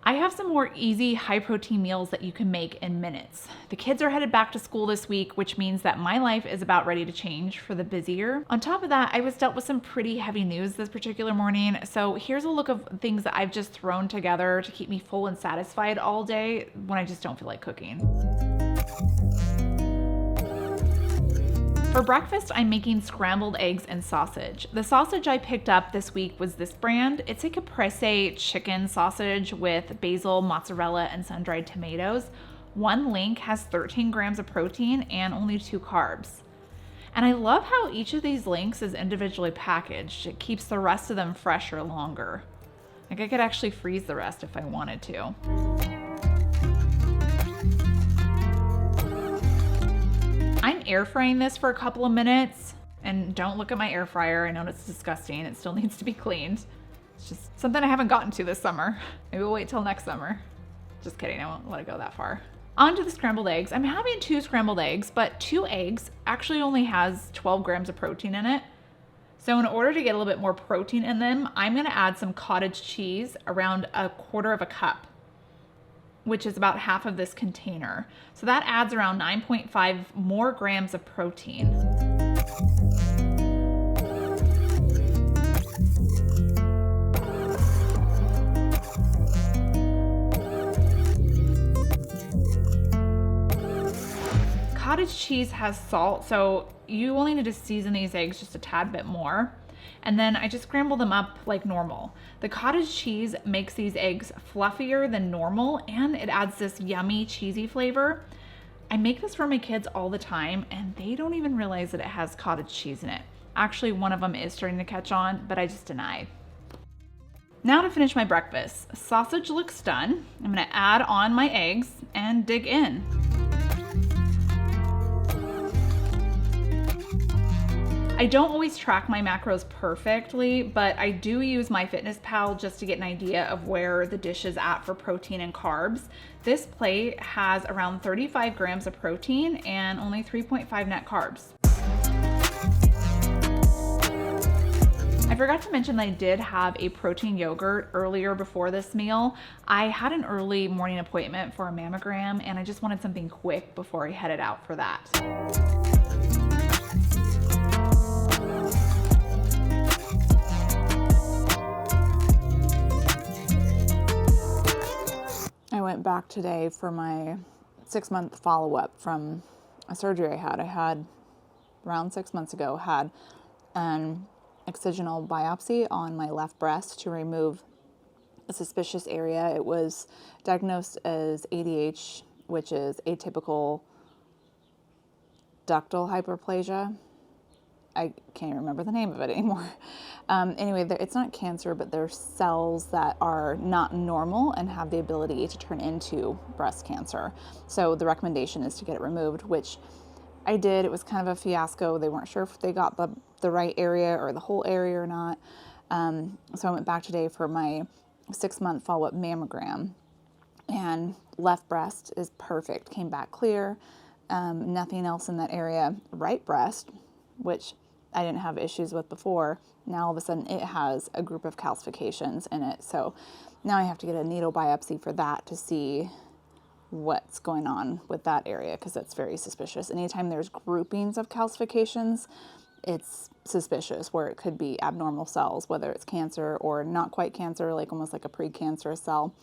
I have some more easy, high protein meals that you can make in minutes. The kids are headed back to school this week, which means that my life is about ready to change for the busier. On top of that, I was dealt with some pretty heavy news this particular morning. So here's a look of things that I've just thrown together to keep me full and satisfied all day when I just don't feel like cooking. For breakfast, I'm making scrambled eggs and sausage. The sausage I picked up this week was this brand. It's a caprese chicken sausage with basil, mozzarella, and sun-dried tomatoes. One link has 13 grams of protein and only 2 carbs. And I love how each of these links is individually packaged. It keeps the rest of them fresher longer. Like I could actually freeze the rest if I wanted to. I'm air frying this for a couple of minutes, and don't look at my air fryer. I know it's disgusting. It still needs to be cleaned. It's just something I haven't gotten to this summer. Maybe we'll wait till next summer. Just kidding, I won't let it go that far. On to the scrambled eggs. I'm having 2 scrambled eggs, but 2 eggs actually only has 12 grams of protein in it. So in order to get a little bit more protein in them, I'm gonna add some cottage cheese, around 1/4 cup, which is about half of this container. So that adds around 9.5 more grams of protein. Cottage cheese has salt, so you only need to season these eggs just a tad bit more. And then I just scramble them up like normal. The cottage cheese makes these eggs fluffier than normal, and it adds this yummy cheesy flavor. I make this for my kids all the time, and they don't even realize that it has cottage cheese in it. Actually, one of them is starting to catch on, but I just denied. Now to finish my breakfast. Sausage looks done. I'm gonna add on my eggs and dig in. I don't always track my macros perfectly, but I do use MyFitnessPal just to get an idea of where the dish is at for protein and carbs. This plate has around 35 grams of protein and only 3.5 net carbs. I forgot to mention that I did have a protein yogurt earlier before this meal. I had an early morning appointment for a mammogram, and I just wanted something quick before I headed out for that. I went back today for my 6-month follow-up from a surgery I had around 6 months ago, had an excisional biopsy on my left breast to remove a suspicious area. It was diagnosed as ADH, which is atypical ductal hyperplasia. I can't remember the name of it anymore. Anyway, it's not cancer, but there's cells that are not normal and have the ability to turn into breast cancer. So the recommendation is to get it removed, which I did. It was kind of a fiasco. They weren't sure if they got the right area or the whole area or not. So I went back today for my 6-month follow-up mammogram, and left breast is perfect. Came back clear. Nothing else in that area. Right breast, which I didn't have issues with before, now all of a sudden it has a group of calcifications in it. So now I have to get a needle biopsy for that to see what's going on with that area, because that's very suspicious. Anytime there's groupings of calcifications, it's suspicious, where it could be abnormal cells, whether it's cancer or not quite cancer, like almost like a precancerous cell.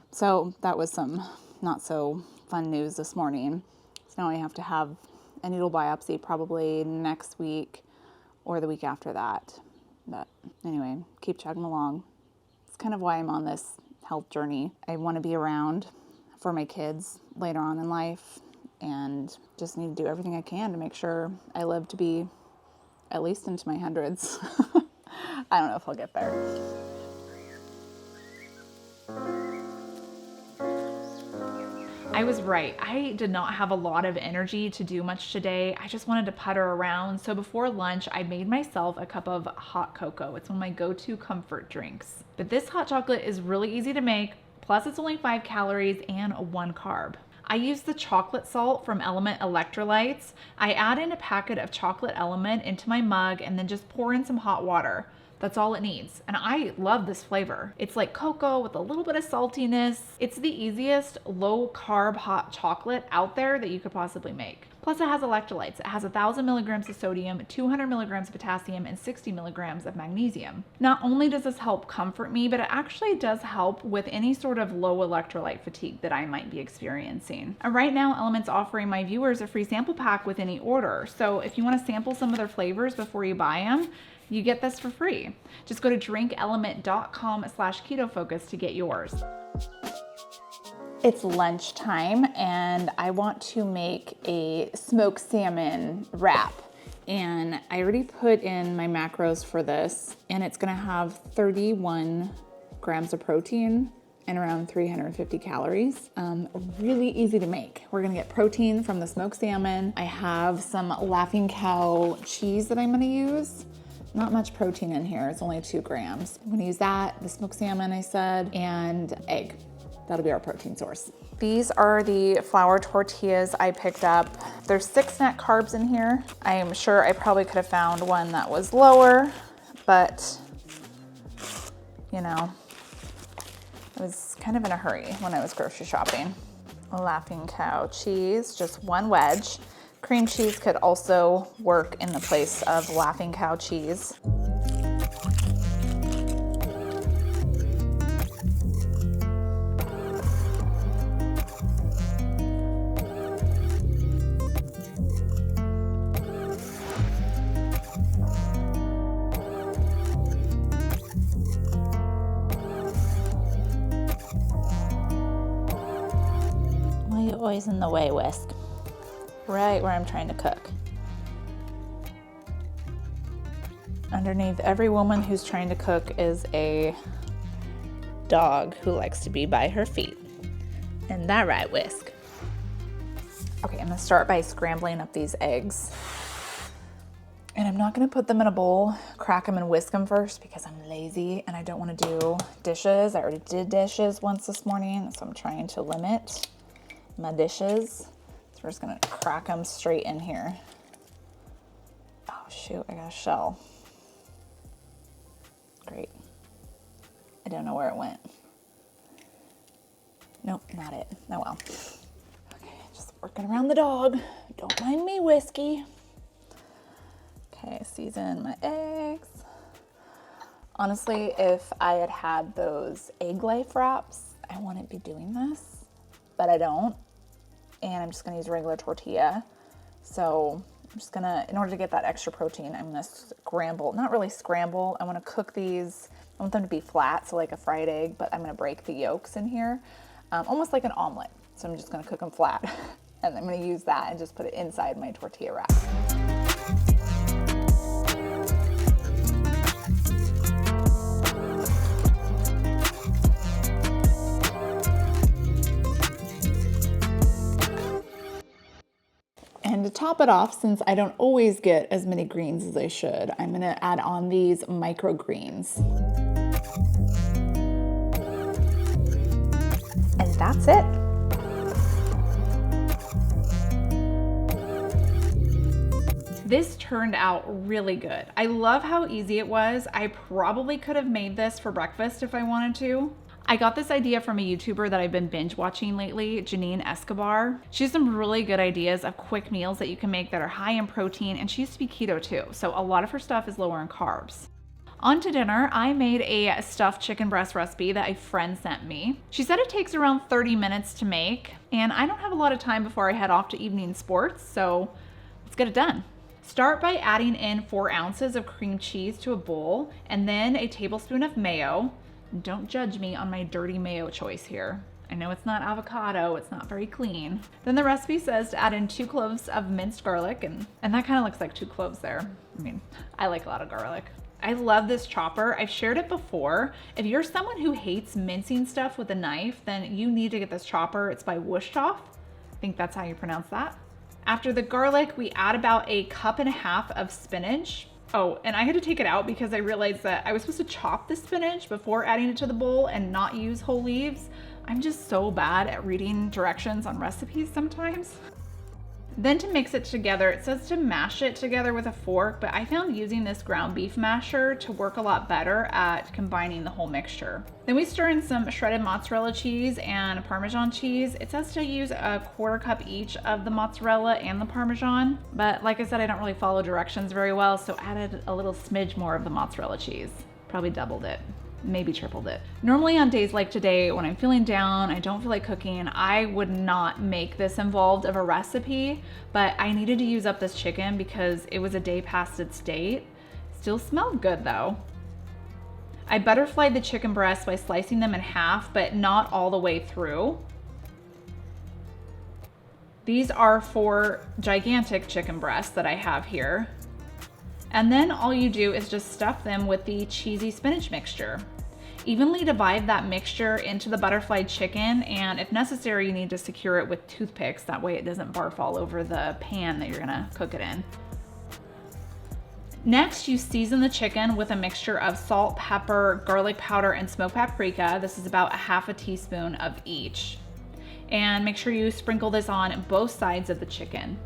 So that was some not so fun news this morning. So now I have to have a needle biopsy probably next week or the week after that. But anyway, keep chugging along. It's kind of why I'm on this health journey. I want to be around for my kids later on in life, and just need to do everything I can to make sure I live to be at least into my hundreds. I don't know if I'll get there. I was right. I did not have a lot of energy to do much today. I just wanted to putter around. So before lunch, I made myself a cup of hot cocoa. It's one of my go-to comfort drinks. But this hot chocolate is really easy to make. Plus it's only 5 calories and 1 carb. I use the chocolate salt from Element Electrolytes. I add in a packet of chocolate Element into my mug and then just pour in some hot water. That's all it needs. And I love this flavor. It's like cocoa with a little bit of saltiness. It's the easiest low carb hot chocolate out there that you could possibly make. Plus it has electrolytes. It has 1,000 milligrams of sodium, 200 milligrams of potassium, and 60 milligrams of magnesium. Not only does this help comfort me, but it actually does help with any sort of low electrolyte fatigue that I might be experiencing. And right now, Element's offering my viewers a free sample pack with any order. So if you want to sample some of their flavors before you buy them, you get this for free. Just go to drinkelement.com/ketofocus to get yours. It's lunchtime and I want to make a smoked salmon wrap. And I already put in my macros for this, and it's gonna have 31 grams of protein and around 350 calories. Really easy to make. We're gonna get protein from the smoked salmon. I have some Laughing Cow cheese that I'm gonna use. Not much protein in here, it's only 2 grams. I'm gonna use that, the smoked salmon I said, and egg. That'll be our protein source. These are the flour tortillas I picked up. There's 6 net carbs in here. I am sure I probably could have found one that was lower, but you know, I was kind of in a hurry when I was grocery shopping. Laughing Cow cheese, just 1 wedge. Cream cheese could also work in the place of Laughing Cow cheese. Why are you always in the way, Whisk? Right where I'm trying to cook. Underneath every woman who's trying to cook is a dog who likes to be by her feet. Isn't that right, Whisk? Okay, I'm gonna start by scrambling up these eggs. And I'm not gonna put them in a bowl, crack them and whisk them first because I'm lazy and I don't wanna do dishes. I already did dishes once this morning, so I'm trying to limit my dishes. So we're just gonna crack them straight in here. Oh shoot, I got a shell. Great. I don't know where it went. Nope, not it. Oh well. Okay, just working around the dog. Don't mind me, Whiskey. Okay, season my eggs. Honestly, if I had had those egg life wraps, I wouldn't be doing this, but I don't. And I'm just gonna use a regular tortilla. So I'm just gonna, in order to get that extra protein, I'm gonna scramble, not really scramble. I wanna cook these, I want them to be flat, so like a fried egg, but I'm gonna break the yolks in here, almost like an omelet. So I'm just gonna cook them flat. And I'm gonna use that and just put it inside my tortilla wrap. And to top it off, since I don't always get as many greens as I should, I'm gonna add on these microgreens. And that's it. This turned out really good. I love how easy it was. I probably could have made this for breakfast if I wanted to. I got this idea from a YouTuber that I've been binge watching lately, Janine Escobar. She has some really good ideas of quick meals that you can make that are high in protein, and she used to be keto too, so a lot of her stuff is lower in carbs. On to dinner, I made a stuffed chicken breast recipe that a friend sent me. She said it takes around 30 minutes to make, and I don't have a lot of time before I head off to evening sports, so let's get it done. Start by adding in 4 ounces of cream cheese to a bowl, and then a tablespoon of mayo. Don't judge me on my dirty mayo choice here. I know it's not avocado, it's not very clean. Then the recipe says to add in 2 cloves of minced garlic, and that kind of looks like 2 cloves there. I mean, I like a lot of garlic. I love this chopper. I've shared it before. If you're someone who hates mincing stuff with a knife, then you need to get this chopper. It's by Wushthof. I think that's how you pronounce that. After the garlic, we add about 1.5 cups of spinach. Oh, and I had to take it out because I realized that I was supposed to chop the spinach before adding it to the bowl and not use whole leaves. I'm just so bad at reading directions on recipes sometimes. Then to mix it together, it says to mash it together with a fork, but I found using this ground beef masher to work a lot better at combining the whole mixture. Then we stir in some shredded mozzarella cheese and Parmesan cheese. It says to use a 1/4 cup each of the mozzarella and the Parmesan, but like I said, I don't really follow directions very well, so added a little smidge more of the mozzarella cheese. Probably doubled it. Maybe tripled it. Normally on days like today, when I'm feeling down, I don't feel like cooking, I would not make this involved of a recipe, but I needed to use up this chicken because it was a day past its date. Still smelled good though. I butterflied the chicken breasts by slicing them in half, but not all the way through. These are 4 gigantic chicken breasts that I have here. And then all you do is just stuff them with the cheesy spinach mixture. Evenly divide that mixture into the butterflied chicken, and if necessary, you need to secure it with toothpicks. That way it doesn't barf all over the pan that you're gonna cook it in. Next, you season the chicken with a mixture of salt, pepper, garlic powder, and smoked paprika. This is about 1/2 teaspoon of each. And make sure you sprinkle this on both sides of the chicken.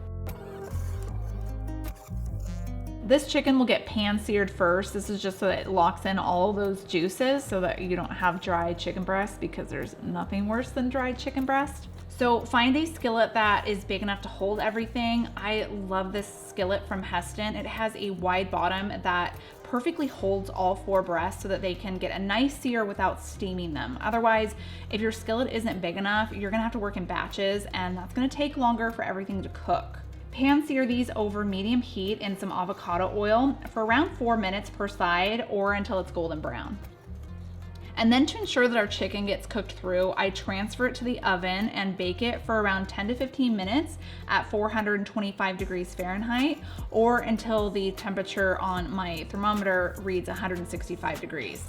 This chicken will get pan seared first. This is just so that it locks in all those juices so that you don't have dry chicken breast, because there's nothing worse than dried chicken breast. So find a skillet that is big enough to hold everything. I love this skillet from Heston. It has a wide bottom that perfectly holds all 4 breasts so that they can get a nice sear without steaming them. Otherwise, if your skillet isn't big enough, you're gonna have to work in batches, and that's gonna take longer for everything to cook. Pan sear these over medium heat in some avocado oil for around 4 minutes per side, or until it's golden brown. And then to ensure that our chicken gets cooked through, I transfer it to the oven and bake it for around 10 to 15 minutes at 425 degrees Fahrenheit, or until the temperature on my thermometer reads 165 degrees.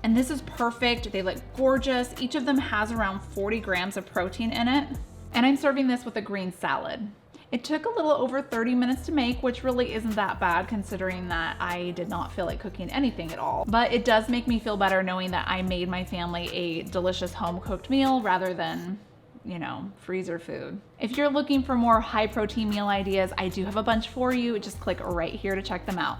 And this is perfect. They look gorgeous. Each of them has around 40 grams of protein in it. And I'm serving this with a green salad. It took a little over 30 minutes to make, which really isn't that bad considering that I did not feel like cooking anything at all. But it does make me feel better knowing that I made my family a delicious home cooked meal rather than, you know, freezer food. If you're looking for more high protein meal ideas, I do have a bunch for you. Just click right here to check them out.